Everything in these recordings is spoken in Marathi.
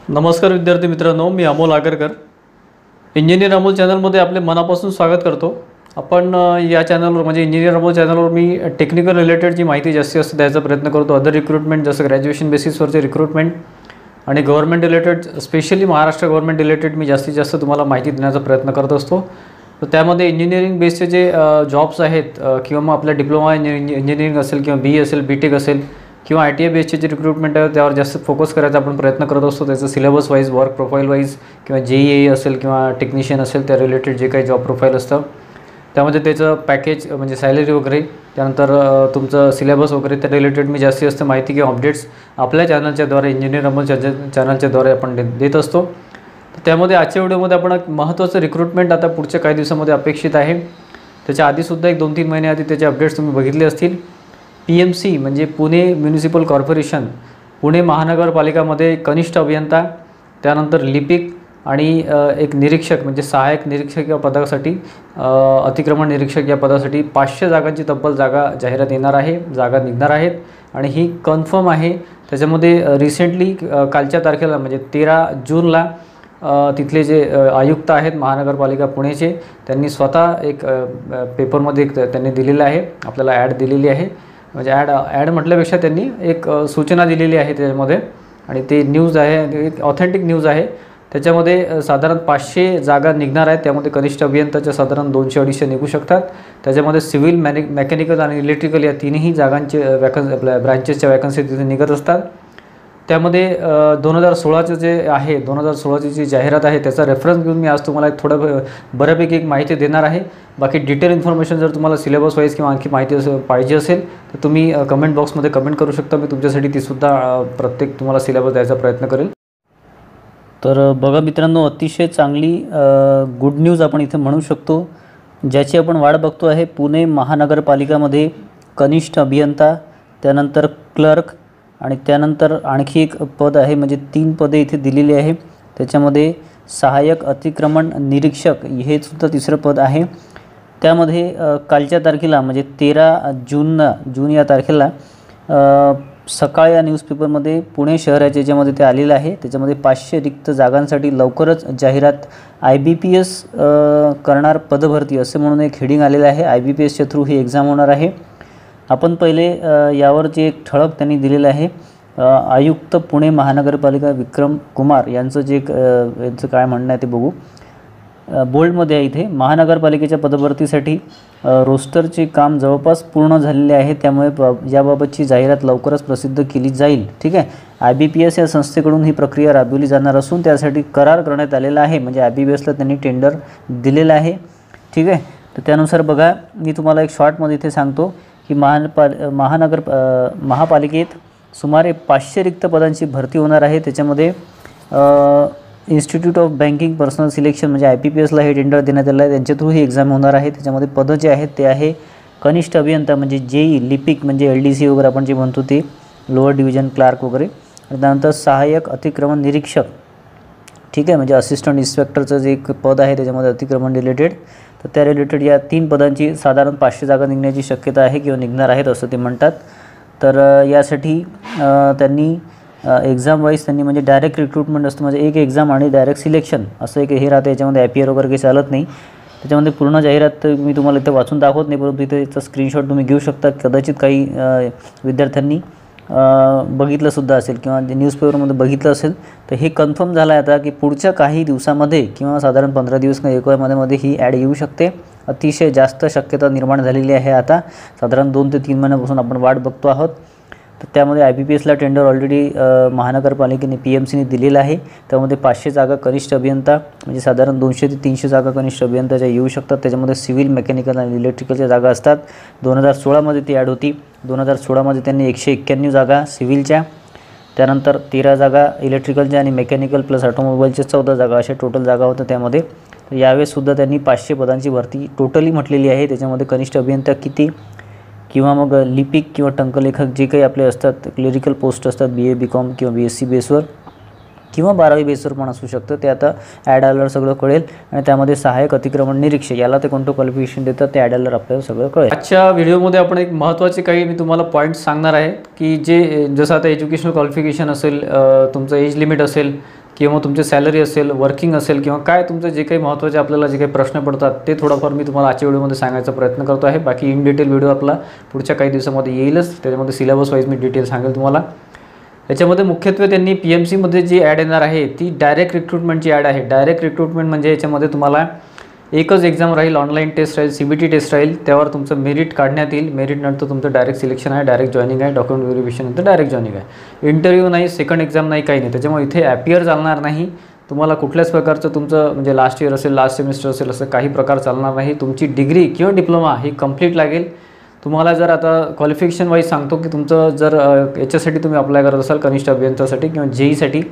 नमस्कार विद्यार्थी मित्रांनो, मी अमोल आगरकर इंजिनियर अमोल चॅनलमध्ये आपले मनापासून स्वागत करतो। आपण या चॅनलवर म्हणजे इंजिनियर अमोल चॅनलवर मी टेक्निकल रिलेटेड जी माहिती जास्तीत जास्त द्यायचा प्रयत्न करतो। अदर रिक्रूटमेंट जसं ग्रॅज्युएशन बेसिसवरचे रिक्रूटमेंट आणि government related specially Maharashtra government related मी जास्तीत जास्त तुम्हाला माहिती देण्याचा प्रयत्न करत असतो। तर त्यामध्ये इंजिनिअरिंग बेसचे जे जॉब्स आहेत किंवा मग आपल्या डिप्लोमा इंजिनिअरिंग असेल किंवा बी असेल बी टेक असेल किंवा ITI बेसचे जे रिक्रूटमेंट आहे त्यावर जास्त फोकस करायचा आपण प्रयत्न करत असतो। त्याचं syllabus wise work profile wise किंवा JEE असेल किंवा टेक्निशियन असेल त्या रिलेटेड जे काही जॉब प्रोफाईल असतं त्यामध्ये त्याचं पॅकेज म्हणजे सॅलरी वगैरे त्यानंतर तुमचं सिलेबस वगैरे त्या रिलेटेड मी जास्तीत जास्त माहिती किंवा अपडेट्स आपल्या चॅनलच्याद्वारे इंजिनियर अमोल चॅनलच्याद्वारे आपण देत असतो। तर त्यामध्ये आजच्या व्हिडिओमध्ये आपण एक महत्त्वाचं रिक्रूटमेंट आता पुढच्या काही दिवसांमध्ये अपेक्षित आहे। त्याच्या आधीसुद्धा 1-2-3 महिने आधी त्याचे अपडेट्स तुम्ही बघितले असतील। PMC म्हणजे पुणे म्युनिसिपल कॉर्पोरेशन पुणे महानगरपालिकामध्ये कनिष्ठ अभियंता त्यानंतर लिपिक आणि एक निरीक्षक म्हणजे सहाय्यक निरीक्षक या पदासाठी अतिक्रमण निरीक्षक या पदासाठी 500 जागांची तब्बल जागा जाहिरात येणार आहे, जागा निघणार आहेत आणि ही कन्फर्म आहे। त्याच्यामध्ये रिसेंटली कालच्या तारखेला म्हणजे 13 जूनला तिथले जे आयुक्त आहेत महानगरपालिका पुणेचे त्यांनी स्वतः एक पेपरमध्ये त्यांनी दिलेलं आहे, आपल्याला ॲड दिलेली आहे। म्हणजे ॲड म्हटल्यापेक्षा त्यांनी एक सूचना दिलेली आहे त्याच्यामध्ये आणि ते न्यूज आहे, एक ऑथेंटिक न्यूज आहे। त्याच्यामध्ये साधारण 500 जागा निघणार आहेत। त्यामध्ये कनिष्ठ अभियंताच्या साधारण 200-250 निघू शकतात। त्याच्यामध्ये सिव्हिल मेकॅनिकल आणि इलेक्ट्रिकल या तिन्ही जागांचे आपल्या ब्रँचेसच्या वॅकन्सी तिथे निघत असतात। त्यामध्ये 2016चं जे आहे 2016ची जी जाहिरात आहे त्याचा रेफरन्स घेऊन मी आज तुम्हाला थोडं बऱ्यापैकी एक माहिती देणार आहे। बाकी डिटेल इन्फॉर्मेशन जर तुम्हाला सिलेबस वाईज किंवा आणखी माहिती पाहिजे असेल तर तुम्ही कमेंट बॉक्समध्ये कमेंट करू शकता। मी तुमच्यासाठी तीसुद्धा प्रत्येक तुम्हाला सिलेबस द्यायचा प्रयत्न करेल। तर बघा मित्रांनो, अतिशय चांगली गुड न्यूज आपण इथे म्हणू शकतो, ज्याची आपण वाट बघतो आहे। पुणे महानगरपालिकामध्ये कनिष्ठ अभियंता त्यानंतर क्लर्क आणि त्यानंतर आणखी एक पद आहे, म्हणजे 3 पदे इथे दिलेली आहे। त्याच्यामध्ये सहाय्यक अतिक्रमण निरीक्षक हे सुद्धा तिसरं पद आहे। त्यामध्ये कालच्या तारखेला म्हणजे 13 जून या तारखेला सकाळ या न्यूजपेपरमध्ये पुणे शहराच्या ज्यामध्ये ते आलेलं आहे त्याच्यामध्ये 500 रिक्त जागांसाठी लवकरच जाहिरात IBPS करणार पदभरती असे म्हणून एक हेडिंग आलेलं आहे। IBPSच्या थ्रू ही एक्झाम होणार आहे। आपण पहिले यावर जे एक ठळक त्यांनी दिलेलं आहे, आयुक्त पुणे महानगरपालिका विक्रम कुमार यांचं जे यांचं काय म्हणणं आहे ते बघू। बोल्डमध्ये आहे इथे, महानगरपालिकेच्या पदभरतीसाठी रोस्टरचे काम जवळपास पूर्ण झालेले आहे, त्यामुळे याबाबतची जाहिरात लवकरच प्रसिद्ध केली जाईल। ठीक आहे, IBPS या संस्थेकडून ही प्रक्रिया राबवली जाणार असून त्यासाठी करार करण्यात आलेला आहे, म्हणजे IBPSला त्यांनी टेंडर दिलेलं आहे। ठीक आहे, तर त्यानुसार बघा मी तुम्हाला एक शॉर्टमध्ये इथे सांगतो की महापालिकेत सुमारे 500 रिक्त पदांची भरती होणार आहे। त्याच्यामध्ये institute of banking personal selection म्हणजे IBPSला हे टेंडर देण्यात आलं आहे, त्यांच्या थ्रू ही एक्झाम होणार आहे। त्याच्यामध्ये पदं जे आहेत ते आहे कनिष्ठ अभियंता म्हणजे JEE, लिपिक म्हणजे LDC वगैरे आपण जे म्हणतो ते लोअर डिव्हिजन क्लार्क वगैरे, आणि त्यानंतर सहाय्यक अतिक्रमण निरीक्षक। ठीक आहे, म्हणजे असिस्टंट इन्स्पेक्टरचं जे एक पद आहे त्याच्यामध्ये अतिक्रमण रिलेटेड, तर त्या रिलेटेड या 3 पदांची साधारण 500 जागा निघण्याची शक्यता आहे किंवा निघणार आहेत असं ते म्हणतात। तर यासाठी त्यांनी एक्झाम वाईज त्यांनी म्हणजे डायरेक्ट रिक्रूटमेंट असतं, म्हणजे एक एक्झाम आणि डायरेक्ट सिलेक्शन असं एक हे राहतं। याच्यामध्ये IPR वगैरे काही चालत नाही। त्याच्यामध्ये पूर्ण जाहिरात मी तुम्हाला इथे वाचून दाखवत नाही, परंतु इथे याचा स्क्रीनशॉट तुम्ही घेऊ शकता। कदाचित काही विद्यार्थ्यांनी बघितलंसुद्धा असेल किंवा न्यूजपेपरमध्ये बघितलं असेल, तर हे कन्फर्म झालं आहे आता की पुढच्या काही दिवसामध्ये किंवा साधारण 15 दिवस किंवा 1 महिन्यामध्ये ही ॲड येऊ शकते। अतिशय जास्त शक्यता निर्माण झालेली आहे। आता साधारण 2 ते 3 महिन्यापासून आपण वाट बघतो आहोत। तर त्यामध्ये IBPSला टेंडर ऑलरेडी महानगरपालिकेने PMCने दिलेलं आहे। त्यामध्ये 500 जागा कनिष्ठ अभियंता म्हणजे साधारण 200 ते 300 जागा कनिष्ठ अभियंताच्या येऊ शकतात। त्याच्यामध्ये सिव्हिल मेकॅनिकल आणि इलेक्ट्रिकलच्या जागा असतात। 2016मध्ये ती ॲड होती। 2016मध्ये त्यांनी 191 जागा सिव्हिलच्या, त्यानंतर 13 जागा इलेक्ट्रिकलच्या आणि मेकॅनिकल प्लस ऑटोमोबाईलच्या 14 जागा अशा टोटल जागा होत्या त्यामध्ये। तर यावेळेससुद्धा त्यांनी 500 पदांची भरती टोटली म्हटलेली आहे। त्याच्यामध्ये कनिष्ठ अभियंता किती किंवा मग लिपिक किंवा टंकलेखक जे काही आपले असतात क्लेरिकल पोस्ट असतात BA BCom किंवा BSc बेसवर किंवा 12वी बेसवर पण असू शकतं, ते आता ॲड आल्यावर सगळं कळेल। आणि त्यामध्ये सहाय्यक अतिक्रमण निरीक्षक याला ते कोणतं क्वालिफिकेशन देतात ते ॲड आल्यावर आपल्याला सगळं कळेल। आजच्या व्हिडिओमध्ये आपण एक महत्त्वाचे काही मी तुम्हाला पॉईंट्स सांगणार आहे की जे जसं आता एज्युकेशनल क्वालिफिकेशन असेल, तुमचं एज लिमिट असेल किंवा तुमचे सॅलरी असेल, वर्किंग असेल, किंवा काय तुमचं जे काही महत्त्वाचे आपल्याला जे काही प्रश्न पडतात ते थोडंफार मी तुम्हाला आजच्या व्हिडिओमध्ये सांगायचा प्रयत्न करतो आहे. बाकी इन डिटेल व्हिडिओ आपला पुढच्या काही दिवसामध्ये येईलच. त्याच्यामध्ये सिलेबस वाईज मी डिटेल सांगेल तुम्हाला. याच्यामध्ये मुख्यत्वे त्यांनी PMCमध्ये जी ॲड येणार आहे ती डायरेक्ट रिक्रुटमेंटची ॲड आहे. डायरेक्ट रिक्रुटमेंट म्हणजे याच्यामध्ये तुम्हाला एकच एक्झाम राहील, ऑनलाईन टेस्ट राहील, CBT टेस्ट राहील. त्यावर तुमचं मेरिट काढण्यात येईल. मेरिटनंतर तुमचं डायरेक्ट सिलेक्शन आहे, डायरेक्ट जॉईनिंग आहे, डॉक्युमेंट व्हेरिफिकेशननंतर डायरेक्ट जॉईनिंग आहे. इंटरव्ह्यू नाही, सेकंड एक्झाम नाही, काही नाही. त्याच्यामुळे इथे ॲपियर चालणार नाही. तुम्हाला कुठल्याच प्रकारचं तुमचं म्हणजे लास्ट इयर असेल, लास्ट सेमिस्टर असेल, असं काही प्रकार चालणार नाही. तुमची डिग्री किंवा डिप्लोमा ही कंप्लीट लागेल. तुम्हाला जर आता क्वालिफिकेशन वाईज सांगतो की तुमचं जर याच्यासाठी तुम्ही अप्लाय करत असाल कनिष्ठ अभियंतासाठी किंवा JEEसाठी,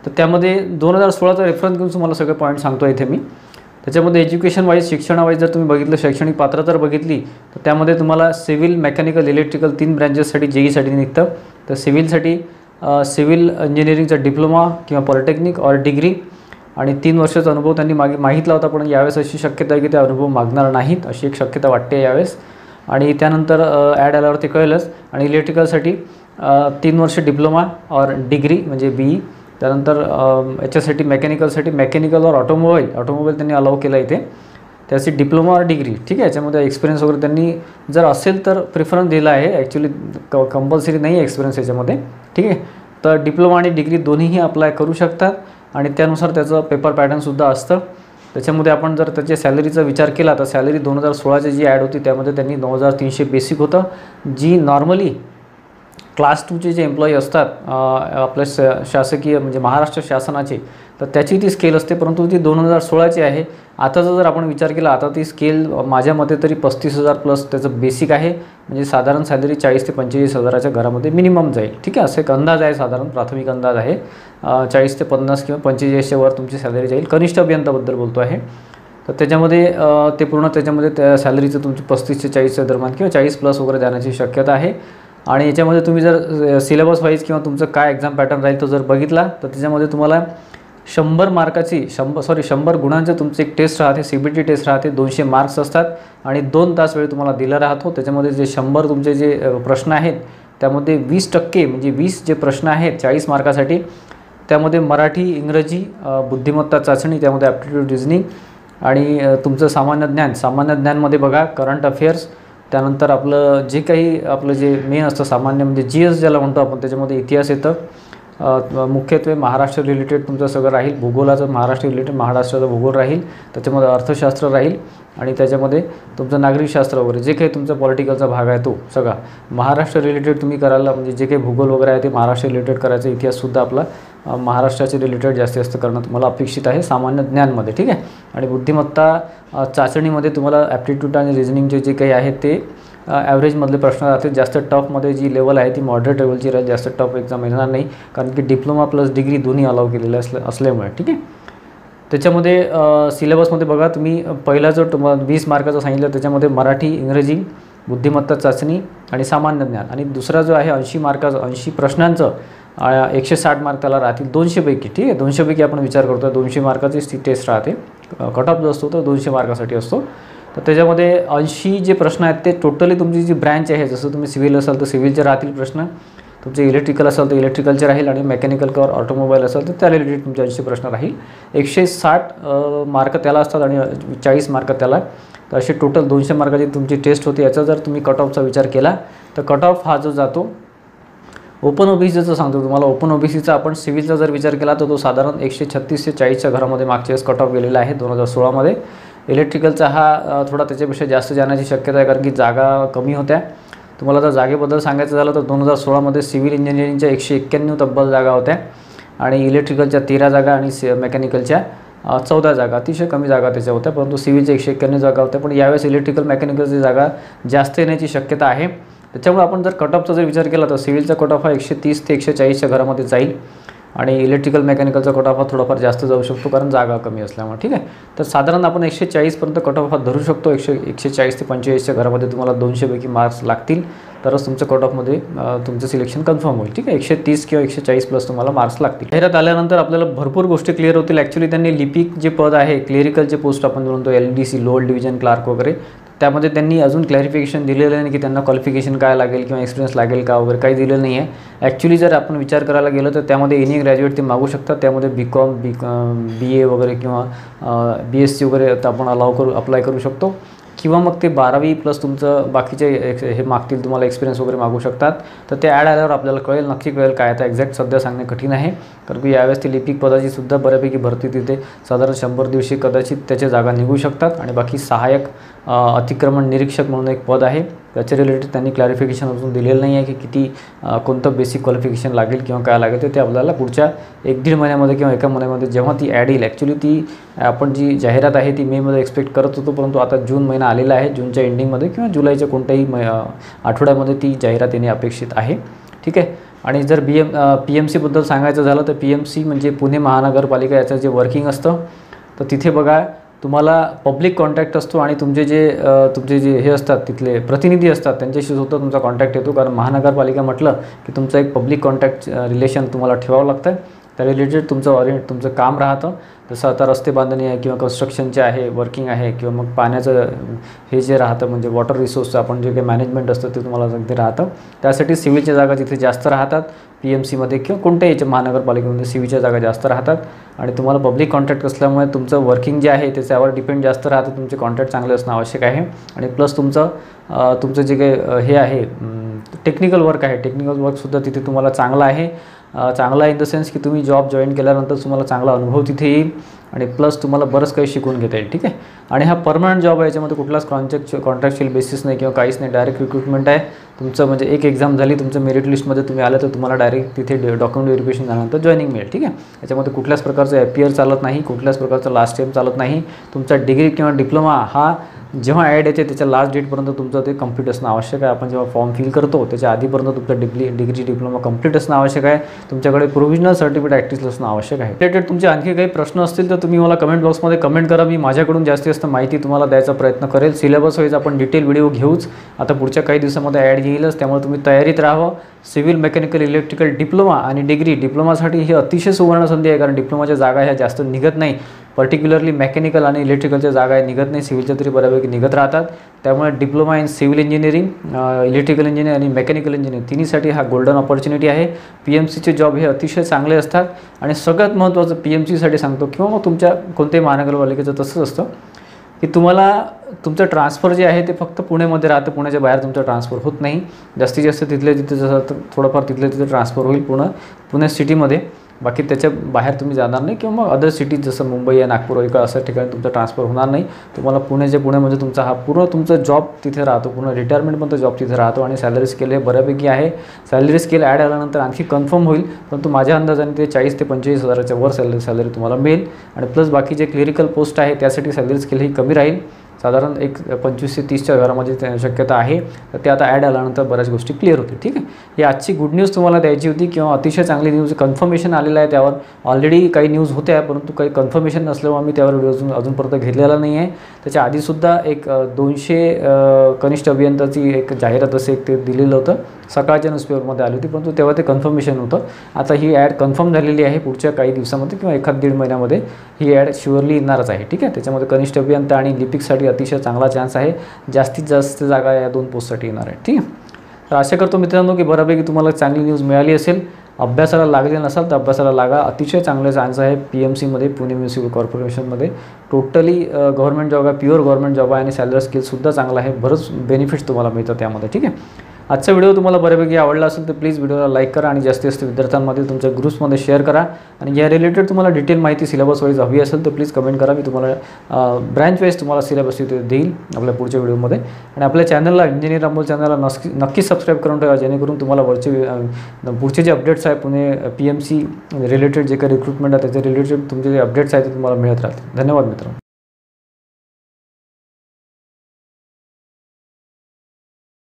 तर त्यामध्ये 2016चा रेफरन्स घेऊन तुम्हाला सगळे पॉईंट सांगतो इथे मी. त्याच्यामध्ये एज्युकेशन वाईज, शिक्षणावाईज जर तुम्ही बघितलं, शैक्षणिक पात्रता जर बघितली, तर त्यामध्ये तुम्हाला सिव्हिल, मेकॅनिकल, इलेक्ट्रिकल 3 ब्रँचेससाठी JEEसाठी निघतं. तर सिव्हिलसाठी सिव्हिल इंजिनिअरिंगचा डिप्लोमा किंवा पॉलिटेक्निक और डिग्री आणि 3 वर्षाचा अनुभव त्यांनी मागितला होता. पण यावेळेस अशी शक्यता आहे की ते अनुभव मागणार नाहीत, अशी एक शक्यता वाटते यावेळेस. आणि त्यानंतर ॲड आल्यावर ते कळेलच. आणि इलेक्ट्रिकलसाठी 3 वर्ष डिप्लोमा और डिग्री म्हणजे BE. त्यानंतर याच्यासाठी मेकॅनिकल और ऑटोमोबाईल त्यांनी अलाउ केलं इथे, त्याची डिप्लोमा और डिग्री. ठीक आहे. याच्यामध्ये एक्सपिरियन्स वगैरे त्यांनी जर असेल तर प्रिफरन्स दिला आहे. ॲक्च्युली कंपल्सरी नाही आहे एक्सपिरियन्स याच्यामध्ये. ठीक आहे. तर डिप्लोमा आणि डिग्री दोन्हीही अप्लाय करू शकतात आणि त्यानुसार त्याचं पेपर पॅटर्नसुद्धा असतं. त्याच्यामध्ये आपण जर त्याच्या सॅलरीचा विचार केला तर सॅलरी 2016ची जी ॲड होती त्यामध्ये त्यांनी 9,300 बेसिक होतं. जी नॉर्मली क्लास 2चे जे एम्प्लॉई असतात आपल्या शासकीय म्हणजे महाराष्ट्र शासनाचे, तर त्याची ती स्केल असते, परंतु ती 2016ची आहे. आताचा जर आपण विचार केला, आता ती स्केल माझ्या मते तरी 35,000 प्लस त्याचं बेसिक आहे. म्हणजे साधारण सॅलरी 40,000 ते 45,000च्या घरामध्ये मिनिमम जाईल. ठीक आहे. असे एक अंदाज आहे, साधारण प्राथमिक अंदाज आहे. 40 ते 50 किंवा 45च्या वर तुमची सॅलरी जाईल. कनिष्ठ अभियंताबद्दल बोलतो आहे. तर त्याच्यामध्ये ते पूर्ण त्याच्यामध्ये त्या सॅलरीचं तुमची 35 ते 40च्या दरम्यान किंवा 40 प्लस वगैरे जाण्याची शक्यता आहे. आणि याच्यामध्ये तुम्ही जर सिलेबस वाईज किंवा तुमचं काय एक्झाम पॅटर्न राहील तो जर बघितला तर त्याच्यामध्ये तुम्हाला 100 मार्काची 100 गुणांचं तुमचं एक टेस्ट राहते, CBT टेस्ट राहते. 200 मार्क्स असतात आणि 2 तास वेळ तुम्हाला दिला राहतो. त्याच्यामध्ये जे 100 तुमचे जे प्रश्न आहेत त्यामध्ये 20% म्हणजे 20 जे प्रश्न आहेत 40 मार्कासाठी, त्यामध्ये मराठी, इंग्रजी, बुद्धिमत्ता चाचणी, त्यामध्ये ॲप्टिट्यूड, रिझनिंग आणि तुमचं सामान्य ज्ञानमध्ये बघा करंट अफेअर्स, त्यानंतर आपलं जे काही आपलं जे मेन असतं सामान्य म्हणजे GS ज्याला म्हणतो आपण, त्याच्यामध्ये इतिहास येतं. मुख्यत्वे महाराष्ट्र रिलेटेड तुमचं सगळं राहील. भूगोलाचं महाराष्ट्र रिलेटेड महाराष्ट्राचा भूगोल राहील. त्याच्यामध्ये अर्थशास्त्र राहील आणि त्याच्यामध्ये तुमचं नागरिकशास्त्र वगैरे जे काही तुमचा पॉलिटिकलचा भाग आहे तो सगळा महाराष्ट्र रिलेटेड तुम्ही करायला, म्हणजे जे काही भूगोल वगैरे आहे ते महाराष्ट्र रिलेटेड करायचं. इतिहाससुद्धा आपला महाराष्ट्राचे रिलेटेड जास्तीत जास्त करणं तुम्हाला अपेक्षित आहे सामान्य ज्ञानमध्ये. ठीक आहे. आणि बुद्धिमत्ता चाचणीमध्ये तुम्हाला ॲप्टिट्यूड आणि रिझनिंगचे जे काही आहेत ते ॲव्हरेजमधले प्रश्न राहतील. जास्त टफमध्ये जी लेवल आहे ती मॉडरेट लेवलची राहील. जास्त टफ एक्झाम येणार नाही, कारण की डिप्लोमा प्लस डिग्री दोन्ही अलाउ केलेले असल्यामुळे. ठीक आहे. त्याच्यामध्ये सिलेबसमध्ये बघा तुम्ही पहिला जो तुम्हाला 20 मार्काचा सांगितलं त्याच्यामध्ये मराठी, इंग्रजी, बुद्धिमत्ता चाचणी आणि सामान्य ज्ञान, आणि दुसरा जो आहे 80 मार्काचं 80 प्रश्नांचं 160 मार्क त्याला राहतील 200पैकी. ठीक आहे. 200पैकी आपण विचार करतो 200 मार्काची टेस्ट राहते. कट ऑफ जो असतो तो 200 मार्कासाठी असतो. तर त्याच्यामध्ये 80 जे प्रश्न आहेत ते टोटली तुमची जी ब्रँच आहे, जसं तुम्ही सिव्हिल असाल तर सिव्हिलचे राहतील प्रश्न, तुमचे इलेक्ट्रिकल असाल तर इलेक्ट्रिकलचे राहील, आणि मेकॅनिकल किंवा ऑटोमोबाईल असेल तर त्या रिलेटेड तुमचे 80 प्रश्न राहील. 160 मार्क त्याला असतात आणि 40 मार्क त्याला. तर असे टोटल 200 मार्काची तुमची टेस्ट होती. याचा जर तुम्ही कट ऑफचा विचार केला तर कट ऑफ हा जो जातो ओपन OBCचं सांगतो तुम्हाला. ओपन OBCचा आपण सिव्हिलचा जर विचार केला तर तो साधारण 136 ते 40च्या घरामध्ये मागच्या वेळेस कट ऑफ गेलेला आहे 2016मध्ये. इलेक्ट्रिकलचा हा थोडा त्याच्यापेक्षा जास्त जाण्याची शक्यता आहे, कारण की जागा कमी होत्या. तुम्हाला जर जागेबद्दल सांगायचं झालं तर 2016मध्ये सिव्हिल इंजिनिअरिंगच्या 191 तब्बल जागा होत्या आणि इलेक्ट्रिकलच्या 13 जागा आणि मेकॅनिकलच्या 14 जागा, अतिशय कमी जागा त्याच्या होत्या. परंतु सिव्हिलच्या 191 जागा होत्या. पण यावेळेस इलेक्ट्रिकल मेकॅनिकलची जागा जास्त येण्याची शक्यता आहे. त्याच्यामुळे आपण जर कट ऑफचा जर विचार केला तर सिव्हिलचा कट ऑफ हा 130 ते 140च्या घरामध्ये जाईल आणि इलेक्ट्रिकल मेकॅनिकलचा कट ऑफ हा थोडाफार जास्त जाऊ शकतो, कारण जागा कमी असल्यामुळे. ठीक आहे. तर साधारण आपण 140पर्यंत कट ऑफ हा धरू शकतो. 140 ते 45च्या घरामध्ये तुम्हाला 200पैकी मार्क्स लागतील तरच तुमचं कट ऑफमध्ये तुमचं सिलेक्शन कन्फर्म होईल. ठीक आहे. 130 किंवा 140 प्लस तुम्हाला मार्क्स लागतील. जाहिरात आल्यानंतर आपल्याला भरपूर गोष्टी क्लिअर होतील. ॲक्च्युली त्यांनी लिपिक जे पद आहे, क्लेरिकलचे पोस्ट आपण म्हणतो LDC लोअर डिव्हिजन क्लार्क वगैरे, त्यामध्ये त्यांनी अजून क्लॅरिफिकेशन दिलेलं नाही की त्यांना क्वालिफिकेशन काय लागेल किंवा एक्सपिरियन्स लागेल का वगैरे काही दिलेलं नाही आहे. ॲक्च्युली जर आपण विचार करायला गेलं तर त्यामध्ये एनी ग्रॅज्युएट ते मागू शकतात. त्यामध्ये BCom BA वगैरे किंवा BSc वगैरे आता आपण अप्लाय करू शकतो, किंवा मग ते 12वी प्लस तुमचं बाकीचे हे मागतील, तुम्हाला एक्सपिरियन्स वगैरे मागू शकतात. तर ते ॲड आल्यावर आपल्याला कळेल, नक्की कळेल काय. आता एक्झॅक्ट सध्या सांगणे कठीण आहे, कारण की यावेळेस ती लिपिक पदाची सुद्धा बऱ्यापैकी भरती तिथे साधारण 100-150 कदाचित त्याच्या जागा निघू शकतात. आणि बाकी सहाय्यक अतिक्रमण निरीक्षक म्हणून एक पद आहे, त्याच्या रिलेटेड त्यांनी क्लॅरिफिकेशन अजून दिलेलं नाही आहे की किती कोणतं बेसिक क्वालिफिकेशन लागेल किंवा काय लागेल. ते आपल्याला पुढच्या 1-1.5 महिन्यामध्ये किंवा 1 महिन्यामध्ये जेव्हा ती ॲड येईल. ॲक्च्युली ती आपण जी जाहिरात आहे ती मेमध्ये एक्सपेक्ट करत होतो, परंतु आता जून महिना आलेला आहे. जूनच्या एंडिंगमध्ये किंवा जुलैच्या कोणत्याही आठवड्यामध्ये ती जाहिरात येणे अपेक्षित आहे. ठीक आहे. आणि जर PMCबद्दल सांगायचं झालं तर PMC म्हणजे पुणे महानगरपालिका, याचं जे वर्किंग असतं तर तिथे बघा तुम्हाला पब्लिक कॉन्टॅक्ट असतो आणि तुमचे जे हे असतात तिथले प्रतिनिधी असतात त्यांच्याशी सुद्धा तुमचा कॉन्टॅक्ट येतो. कारण महानगरपालिका म्हटलं की तुमचं एक पब्लिक कॉन्टॅक्ट रिलेशन तुम्हाला ठेवावं लागतं. त्या रिलेटेड तुमचं काम राहतं. जसं आता रस्ते बांधणी आहे किंवा कन्स्ट्रक्शनचे आहे, वर्किंग आहे, किंवा मग पाण्याचं हे जे राहतं म्हणजे वॉटर रिसोर्सचं आपण जे काही मॅनेजमेंट असतं ते तुम्हाला ते राहतं. त्यासाठी सिव्हिलच्या जागा तिथे जास्त राहतात PMCमध्ये किंवा कोणत्याही याच्या महानगरपालिकेमध्ये सिव्हिलच्या जागा जास्त राहतात. आणि तुम्हाला पब्लिक कॉन्ट्रॅक्ट असल्यामुळे तुमचं वर्किंग जे आहे त्याच्यावर डिपेंड जास्त राहतं. तुमचे कॉन्ट्रॅक्ट चांगले असणं आवश्यक आहे. आणि प्लस तुमचं जे काही हे आहे टेक्निकल वर्क आहे, टेक्निकल वर्कसुद्धा तिथे तुम्हाला चांगला आहे. चांगला इन द सेन्स की तुम्ही जॉब जॉईन केल्यानंतर तुम्हाला चांगला अनुभव तिथे येईल आणि प्लस तुम्हाला बरंच काही शिकून घेता येईल. ठीक आहे. आणि हा परमनंट जॉब आहे, याच्यामध्ये कुठलाच कॉन्ट्रॅक्च्युअल बेसिस नाही किंवा काहीच नाही, डायरेक्ट रिक्रुटमेंट आहे. तुमचं म्हणजे एक एक्झाम झाली, तुमचं मेरिट लिस्टमध्ये तुम्ही आलं तर तुम्हाला डायरेक्ट तिथे डॉक्युमेंट व्हेरिफिकेशन झाल्यानंतर जॉईनिंग मिळेल. ठीक आहे. याच्यामध्ये कुठल्याच प्रकारचं FPR चालत नाही, कुठल्याच प्रकारचं लास्ट टाईम चालत नाही. तुमचा डिग्री किंवा डिप्लोमा हा जेव्हा ॲड येते त्याच्या लास्ट डेटपर्यंत तुमचं ते कंप्लीट असणं आवश्यक आहे. आपण जेव्हा फॉर्म फिल करतो त्याच्या आधीपर्यंत तुमचं डिग्री डिप्लोमा कंप्लीट असणं आवश्यक आहे. तुमच्याकडे प्रोव्हिजनल सर्टिफिकेट ॲक्टिव्ह असणं आवश्यक आहे. रिलेटेड तुमचे आणखी काही प्रश्न असतील तर तुम्ही मला कमेंट बॉक्समध्ये कमेंट करा. मी माझ्याकडून जास्तीत जास्त माहिती तुम्हाला द्यायचा प्रयत्न करेल. सिलेबस वाईज आपण डिटेल व्हिडिओ घेऊच. आता पुढच्या काही दिवसामध्ये ॲड येईलच, त्यामुळे तुम्ही तयारीत राहावं. सिव्हिल, मेकॅनिकल, इलेक्ट्रिकल, डिप्लोमा आणि डिप्लोमासाठी ही अतिशय सुवर्ण संधी आहे, कारण डिप्लोमाच्या जागा ह्या जास्त निघत नाही. पर्टिक्युलरली मेकॅनिकल आणि इलेक्ट्रिकलच्या जागा निघत नाही, सिव्हिलच्या तरी बऱ्यापैकी निघत राहतात. त्यामुळे diploma in civil engineering, electrical engineering आणि मेकॅनिकल इंजिनिअरिंग तिन्हीसाठी हा गोल्डन ऑपॉर्च्युनिटी आहे. PMCचे जॉब हे अतिशय चांगले असतात. आणि सगळ्यात महत्त्वाचं PMCसाठी सांगतो किंवा मग तुमच्या कोणत्याही महानगरपालिकेचं तसंच असतं की तुम्हाला तुमचं ट्रान्सफर जे आहे ते फक्त पुण्यामध्ये राहतं, पुण्याच्या बाहेर तुमचं ट्रान्सफर होत नाही. जास्तीत जास्त तिथले जसं थोडंफार तिथले ट्रान्सफर होईल पुणे सिटीमध्ये. बाकी त्याच्या बाहेर तुम्ही जाणार नाही, किंवा मग अदर सिटीज जसं मुंबई आहे, नागपूर आहे, अशा ठिकाणी तुमचा ट्रान्सफर होणार नाही. तुम्हाला पुण्यामध्ये तुमचा हा पूर्ण तुमचा जॉब तिथे राहतो, पूर्ण रिटायरमेंटपर्यंत जॉब तिथे राहतो. आणि सॅलरी स्केल हे बऱ्यापैकी आहे. सॅलरी स्केल ॲड आल्यानंतर आणखी कन्फर्म होईल, परंतु माझ्या अंदाजाने ते 40 ते 25 हजाराच्या वर सॅलरी तुम्हाला मिळेल. आणि प्लस बाकी जे क्लिरिकल पोस्ट आहे त्यासाठी सॅलरी स्केल ही कमी राहील, साधारण एक 25 ते 30च्या घरामध्ये शक्यता आहे. तर ते आता ॲड आल्यानंतर बऱ्याच गोष्टी क्लिअर होतील. ठीक आहे. ही आजची गुड न्यूज तुम्हाला द्यायची होती, किंवा अतिशय चांगली न्यूज. कन्फर्मेशन आलेलं आहे त्यावर. ऑलरेडी काही न्यूज होत्या, परंतु काही कन्फर्मेशन नसल्यामुळे मी त्यावर व्हिडिओ अजूनपर्यंत घेतलेला नाही आहे. त्याच्या आधीसुद्धा एक 200 कनिष्ठ अभियंताची एक जाहिरात असे ते दिलेलं होतं, सकाळच्या न्यूजपेपरमध्ये आली होती, परंतु तेव्हा ते कन्फर्मेशन होतं. आता ही ॲड कन्फर्म झालेली आहे. पुढच्या काही दिवसामध्ये किंवा 1-1.5 महिन्यामध्ये ही ॲड शुअरली येणारच आहे. ठीक आहे. त्याच्यामध्ये कनिष्ठ अभियंता आणि लिपिकसाठी अतिशय चांगला चान्स आहे. जास्तीत जास्त जागा या 2 पोस्टसाठी येणार आहेत. ठीक आहे. तर आशा करतो मित्रांनो की बऱ्यापैकी तुम्हाला चांगली न्यूज मिळाली असेल. अभ्यासाला लागले नसाल तर अभ्यासाला लागा. अतिशय चांगले चान्स आहे PMCमध्ये, पुणे म्युनिसिपल कॉर्पोरेशनमध्ये. टोटली गव्हर्नमेंट जॉब आहे, प्युअर गव्हर्नमेंट जॉब आहे. आणि सॅलरी स्केलसुद्धा चांगला आहे. बरंच बेनिफिट्स तुम्हाला मिळतात त्यामध्ये. ठीक आहे. आजचा व्हिडिओ तुम्हाला बऱ्यापैकी आवडला असेल तर प्लीज व्हिडिओला लाईक करा आणि जास्तीत जास्त विद्यार्थ्यांमध्ये तुमच्या ग्रुप्समध्ये शेअर करा. आणि या रिलेटेड तुम्हाला डिटेल माहिती सिलेबस वाईज हवी असेल तर प्लीज कमेंट करा. मी तुम्हाला ब्रँच वाईज तुम्हाला सिलेबस देईल आपल्या पुढच्या व्हिडिओमध्ये. आणि आपल्या चॅनलला इंजिनियर अमोल चॅनलला नक्की सबस्क्राईब करून ठेवा, जेणेकरून तुम्हाला पुढचे जे अपडेट्स आहे पुणे PMC रिलेटेड जे काही रिक्रुटमेंट आहे त्याचे रिलेटेड तुमचे जे अपडेट्स आहेत ते तुम्हाला मिळत राहतील. धन्यवाद मित्रांनो.